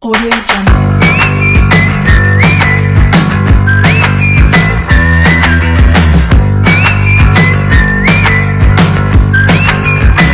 Audio Jungle.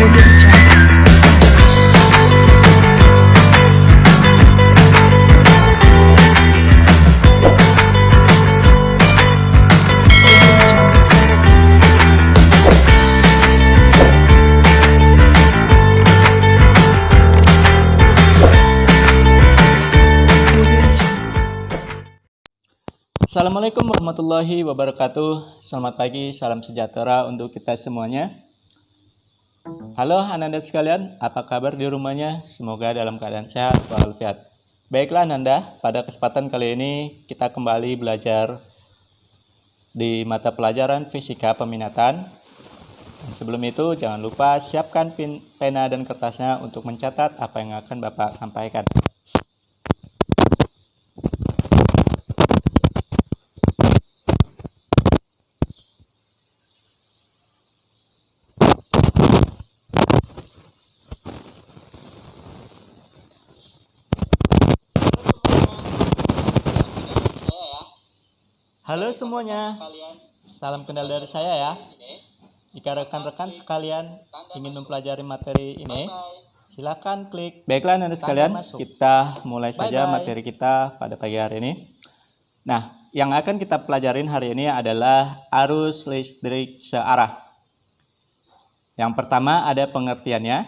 Audio Jungle. Assalamualaikum warahmatullahi wabarakatuh. Selamat pagi, salam sejahtera untuk kita semuanya. Halo Ananda sekalian, apa kabar di rumahnya? Semoga dalam keadaan sehat walafiat. Baiklah Ananda, pada kesempatan kali ini kita kembali belajar di mata pelajaran fisika peminatan. Dan sebelum itu jangan lupa siapkan pena dan kertasnya untuk mencatat apa yang akan Bapak sampaikan. Halo semuanya, salam kenal dari saya ya. Jika rekan-rekan sekalian ingin mempelajari materi ini, silakan klik. Baiklah Anda sekalian, kita mulai saja materi kita pada pagi hari ini. Nah, yang akan kita pelajarin hari ini adalah arus listrik searah. Yang pertama ada pengertiannya,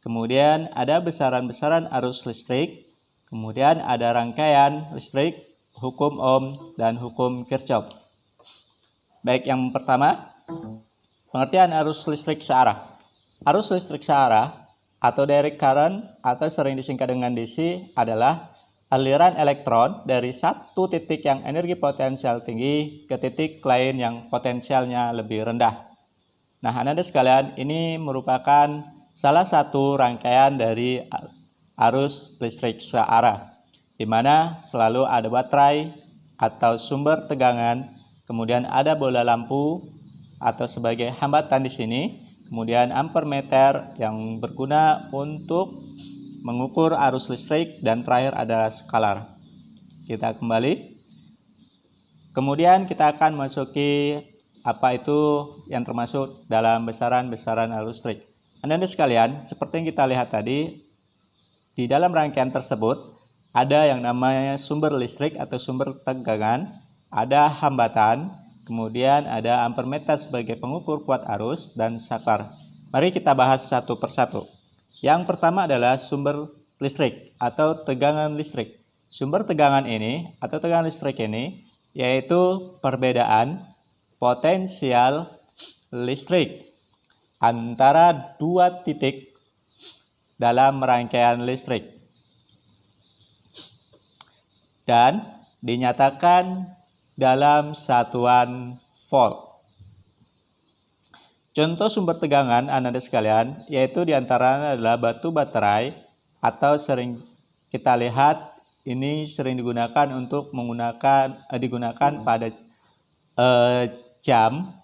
kemudian ada besaran-besaran arus listrik, kemudian ada rangkaian listrik, hukum Ohm, dan hukum Kirchhoff. Baik, yang pertama, pengertian arus listrik searah. Arus listrik searah atau direct current atau sering disingkat dengan DC adalah aliran elektron dari satu titik yang energi potensial tinggi ke titik lain yang potensialnya lebih rendah. Nah, Anda sekalian, ini merupakan salah satu rangkaian dari arus listrik searah, di mana selalu ada baterai atau sumber tegangan, kemudian ada bola lampu atau sebagai hambatan di sini, kemudian ampermeter yang berguna untuk mengukur arus listrik, dan terakhir ada skalar. Kita kembali. Kemudian kita akan masuki apa itu yang termasuk dalam besaran-besaran arus listrik. Anda sekalian, seperti yang kita lihat tadi, di dalam rangkaian tersebut ada yang namanya sumber listrik atau sumber tegangan, ada hambatan, kemudian ada ampermeter sebagai pengukur kuat arus, dan saklar. Mari kita bahas satu persatu. Yang pertama adalah sumber listrik atau tegangan listrik. Sumber tegangan ini atau tegangan listrik ini yaitu perbedaan potensial listrik antara dua titik dalam rangkaian listrik, dan dinyatakan dalam satuan volt. Contoh sumber tegangan Anda sekalian yaitu diantaranya adalah batu baterai, atau sering kita lihat ini sering digunakan untuk digunakan pada jam,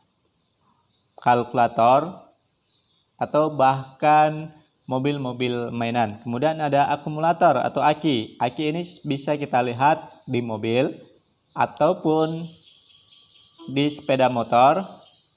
kalkulator, atau bahkan mobil-mobil mainan. Kemudian ada akumulator atau aki. Aki ini bisa kita lihat di mobil ataupun di sepeda motor,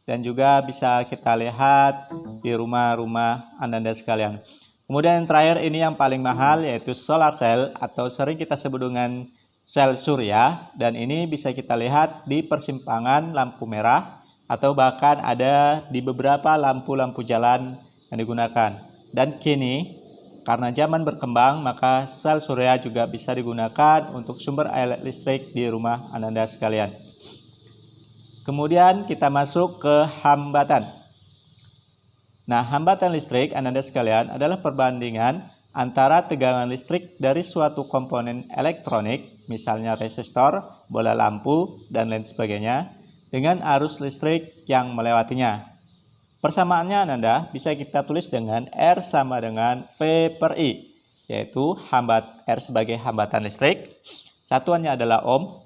dan juga bisa kita lihat di rumah-rumah Anda sekalian. Kemudian yang terakhir ini yang paling mahal yaitu solar cell atau sering kita sebut dengan sel surya, dan ini bisa kita lihat di persimpangan lampu merah atau bahkan ada di beberapa lampu-lampu jalan yang digunakan. Dan kini karena zaman berkembang, maka sel surya juga bisa digunakan untuk sumber listrik di rumah Anda sekalian. Kemudian kita masuk ke hambatan. Nah, hambatan listrik Anda sekalian adalah perbandingan antara tegangan listrik dari suatu komponen elektronik, misalnya resistor, bola lampu, dan lain sebagainya, dengan arus listrik yang melewatinya. Persamaannya Anda bisa kita tulis dengan R sama dengan V per I, yaitu R sebagai hambatan listrik, satuannya adalah ohm,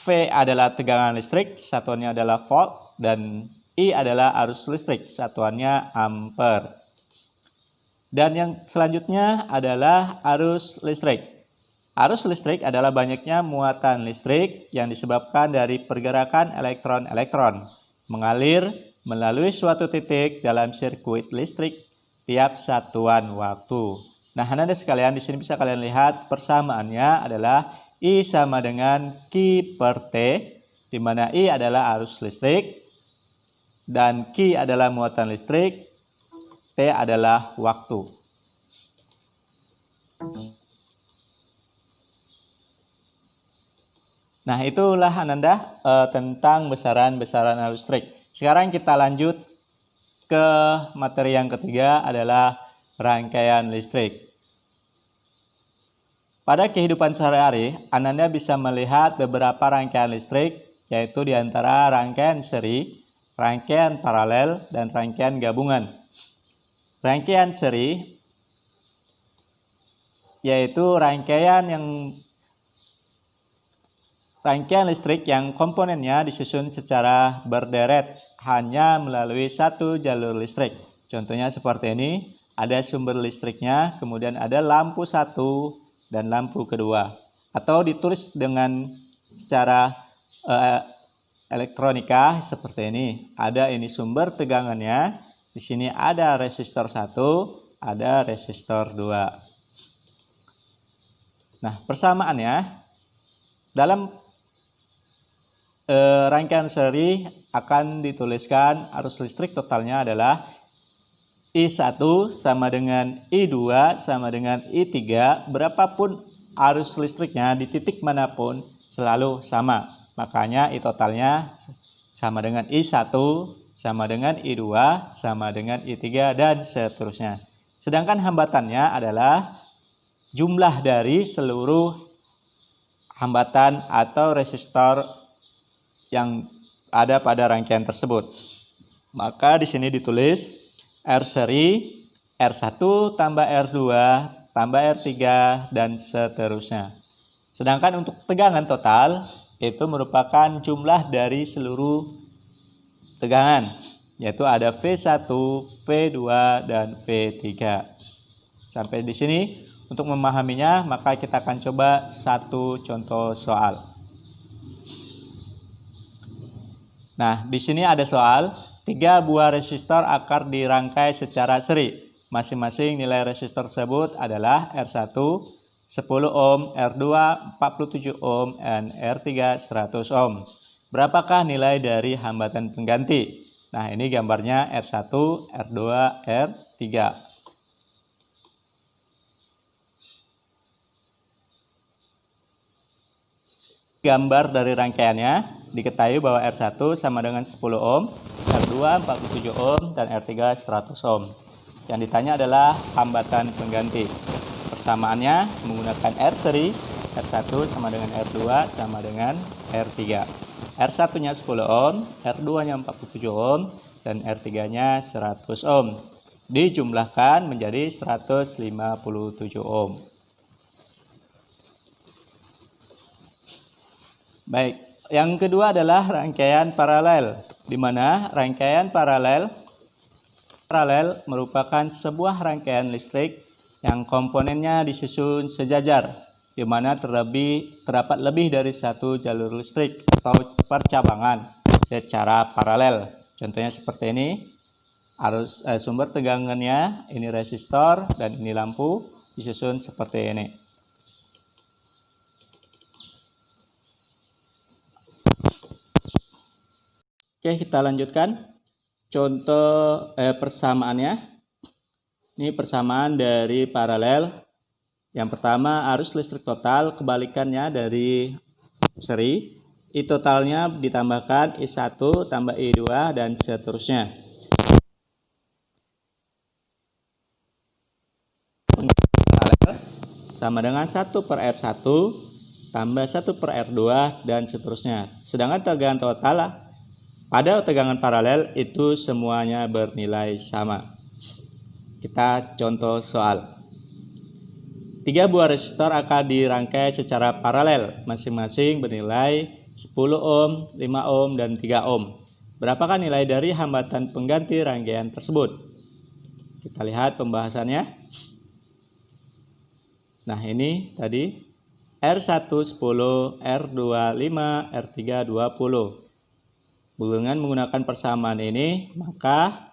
V adalah tegangan listrik, satuannya adalah volt, dan I adalah arus listrik, satuannya ampere. Dan yang selanjutnya adalah arus listrik. Arus listrik adalah banyaknya muatan listrik yang disebabkan dari pergerakan elektron-elektron mengalir melalui suatu titik dalam sirkuit listrik tiap satuan waktu. Nah, Anda sekalian, di sini bisa kalian lihat persamaannya adalah I sama dengan Q per T, di mana I adalah arus listrik dan Q adalah muatan listrik, T adalah waktu. Nah, itulah Ananda tentang besaran-besaran arus listrik. Sekarang kita lanjut ke materi yang ketiga adalah rangkaian listrik. Pada kehidupan sehari-hari, Ananda bisa melihat beberapa rangkaian listrik, yaitu di antara rangkaian seri, rangkaian paralel, dan rangkaian gabungan. Rangkaian seri yaitu rangkaian listrik yang komponennya disusun secara berderet hanya melalui satu jalur listrik. Contohnya seperti ini, ada sumber listriknya, kemudian ada lampu satu dan lampu kedua. Atau ditulis dengan secara elektronika seperti ini. Ada ini sumber tegangannya, di sini ada resistor 1, ada resistor 2. Nah, persamaannya dalam rangkaian seri akan dituliskan arus listrik totalnya adalah I1 sama dengan I2 sama dengan I3. Berapapun arus listriknya di titik manapun selalu sama. Makanya I totalnya sama dengan I1 sama dengan I2 sama dengan I3 dan seterusnya. Sedangkan hambatannya adalah jumlah dari seluruh hambatan atau resistor yang ada pada rangkaian tersebut. Maka di sini ditulis R seri, R1 tambah R2 tambah R3 dan seterusnya. Sedangkan untuk tegangan total itu merupakan jumlah dari seluruh tegangan, yaitu ada V1, V2 dan V3. Sampai di sini untuk memahaminya, maka kita akan coba satu contoh soal. Nah, di sini ada soal, 3 buah resistor akan dirangkai secara seri. Masing-masing nilai resistor tersebut adalah R1 10 ohm, R2 47 ohm, dan R3 100 ohm. Berapakah nilai dari hambatan pengganti? Nah, ini gambarnya R1, R2, R3. Gambar dari rangkaiannya, diketahui bahwa R1 sama dengan 10 ohm, R2 47 ohm, dan R3 100 ohm. Yang ditanya adalah hambatan pengganti. Persamaannya menggunakan R seri, R1 sama dengan R2 sama dengan R3. R1-nya 10 ohm, R2-nya 47 ohm, dan R3-nya 100 ohm. Dijumlahkan menjadi 157 ohm. Baik, yang kedua adalah rangkaian paralel, di mana rangkaian paralel merupakan sebuah rangkaian listrik yang komponennya disusun sejajar, di mana terdapat lebih dari satu jalur listrik atau percabangan secara paralel. Contohnya seperti ini, sumber tegangannya, ini resistor, dan ini lampu, disusun seperti ini. Oke, kita lanjutkan contoh persamaannya. Ini persamaan dari paralel. Yang pertama, arus listrik total kebalikannya dari seri. I totalnya ditambahkan I1 tambah I2 dan seterusnya. Paralel sama dengan 1 per R1 tambah 1 per R2 dan seterusnya. Sedangkan tegangan total pada tegangan paralel itu semuanya bernilai sama. Kita contoh soal. 3 buah resistor akan dirangkai secara paralel, masing-masing bernilai 10 ohm, 5 ohm, dan 3 ohm. Berapakah nilai dari hambatan pengganti rangkaian tersebut? Kita lihat pembahasannya. Nah, ini tadi R1 10, R2 5, R3 20. Dengan menggunakan persamaan ini, maka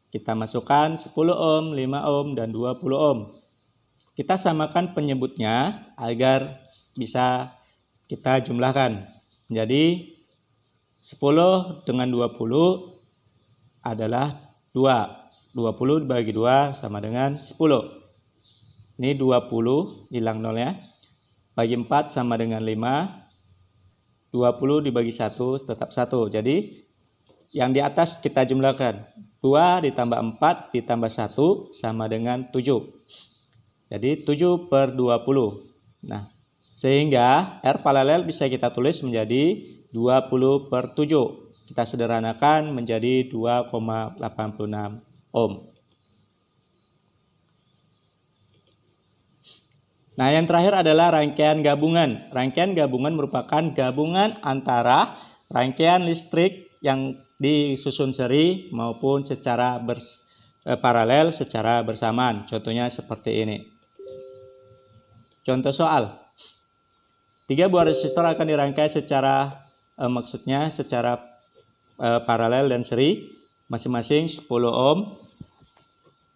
kita masukkan 10 ohm, 5 ohm, dan 20 ohm. Kita samakan penyebutnya agar bisa kita jumlahkan. Jadi 10 dengan 20 adalah 2. 20 dibagi 2 sama dengan 10. Ini 20 hilang nolnya. Bagi 4 sama dengan 5. 20 dibagi 1 tetap 1. Jadi yang di atas kita jumlahkan. 2 ditambah 4 ditambah 1 sama dengan 7. Jadi 7 per 20. Nah, sehingga R paralel bisa kita tulis menjadi 20 per 7. Kita sederhanakan menjadi 2,86 ohm. Nah, yang terakhir adalah rangkaian gabungan. Rangkaian gabungan merupakan gabungan antara rangkaian listrik yang disusun seri maupun secara paralel secara bersamaan. Contohnya seperti ini. Contoh soal. 3 buah resistor akan dirangkai secara paralel dan seri, masing-masing 10 ohm,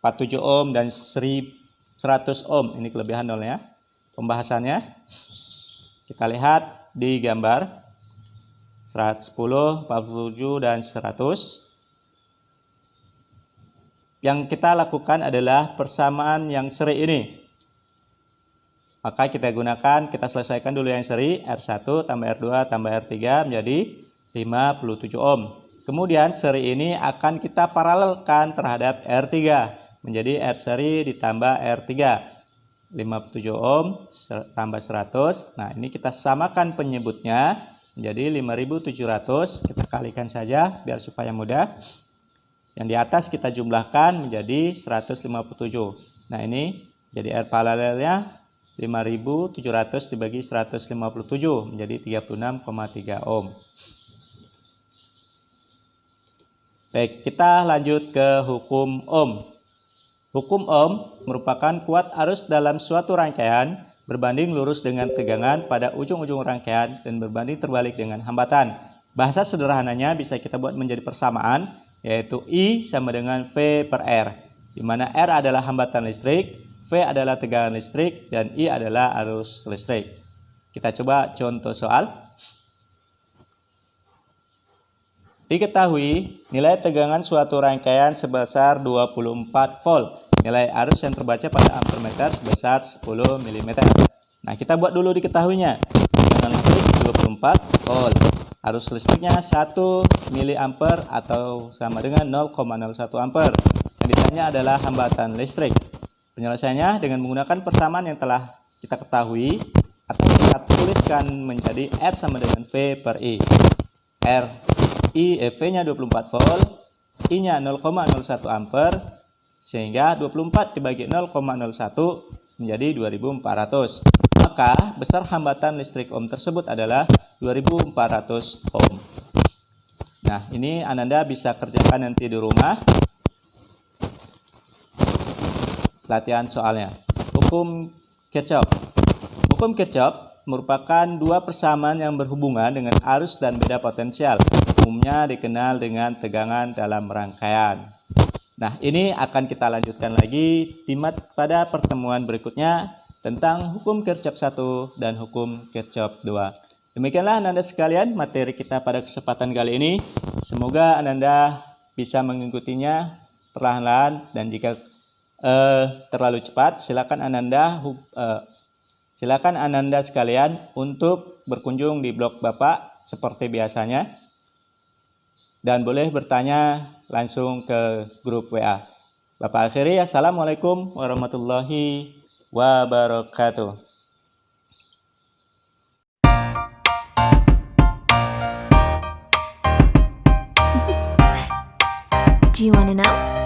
47 ohm, dan 100 ohm. Ini kelebihan nolnya. Pembahasannya kita lihat di gambar 110, 47, dan 100. Yang kita lakukan adalah persamaan yang seri ini. Maka kita selesaikan dulu yang seri. R1 tambah R2 tambah R3 menjadi 57 ohm. Kemudian seri ini akan kita paralelkan terhadap R3 menjadi R seri ditambah R3. 57 ohm tambah 100. Nah, ini kita samakan penyebutnya menjadi 5700. Kita kalikan saja biar supaya mudah. Yang di atas kita jumlahkan menjadi 157. Nah, ini jadi R paralelnya 5700 dibagi 157 menjadi 36,3 ohm. Baik, kita lanjut ke hukum Ohm. Hukum Ohm merupakan kuat arus dalam suatu rangkaian berbanding lurus dengan tegangan pada ujung-ujung rangkaian dan berbanding terbalik dengan hambatan. Bahasa sederhananya bisa kita buat menjadi persamaan, yaitu I sama dengan V per R, di mana R adalah hambatan listrik, V adalah tegangan listrik, dan I adalah arus listrik. Kita coba contoh soal. Diketahui nilai tegangan suatu rangkaian sebesar 24 volt. Nilai arus yang terbaca pada ampermeter sebesar 10 mm. Nah, kita buat dulu diketahuinya. Tegangan listrik 24 volt. Arus listriknya 1 mA atau sama dengan 0,01 ampere. Yang ditanya adalah hambatan listrik. Penyelesaiannya dengan menggunakan persamaan yang telah kita ketahui atau kita tuliskan menjadi R sama dengan V per I. V-nya 24 volt, I-nya 0,01 ampere, sehingga 24 dibagi 0,01 menjadi 2400. Maka besar hambatan listrik ohm tersebut adalah 2400 ohm. Nah, ini Ananda bisa kerjakan nanti di rumah. Latihan soalnya. Hukum Kirchhoff. Hukum Kirchhoff merupakan dua persamaan yang berhubungan dengan arus dan beda potensial. Umumnya dikenal dengan tegangan dalam rangkaian. Nah, ini akan kita lanjutkan lagi pada pertemuan berikutnya tentang hukum Kirchhoff 1 dan hukum Kirchhoff 2. Demikianlah Ananda sekalian materi kita pada kesempatan kali ini. Semoga Ananda bisa mengikutinya perlahan-lahan, dan jika terlalu cepat silakan Ananda sekalian untuk berkunjung di blog Bapak seperti biasanya, dan boleh bertanya langsung ke grup WA. Bapak akhiri, assalamualaikum warahmatullahi wabarakatuh. Do you want to know?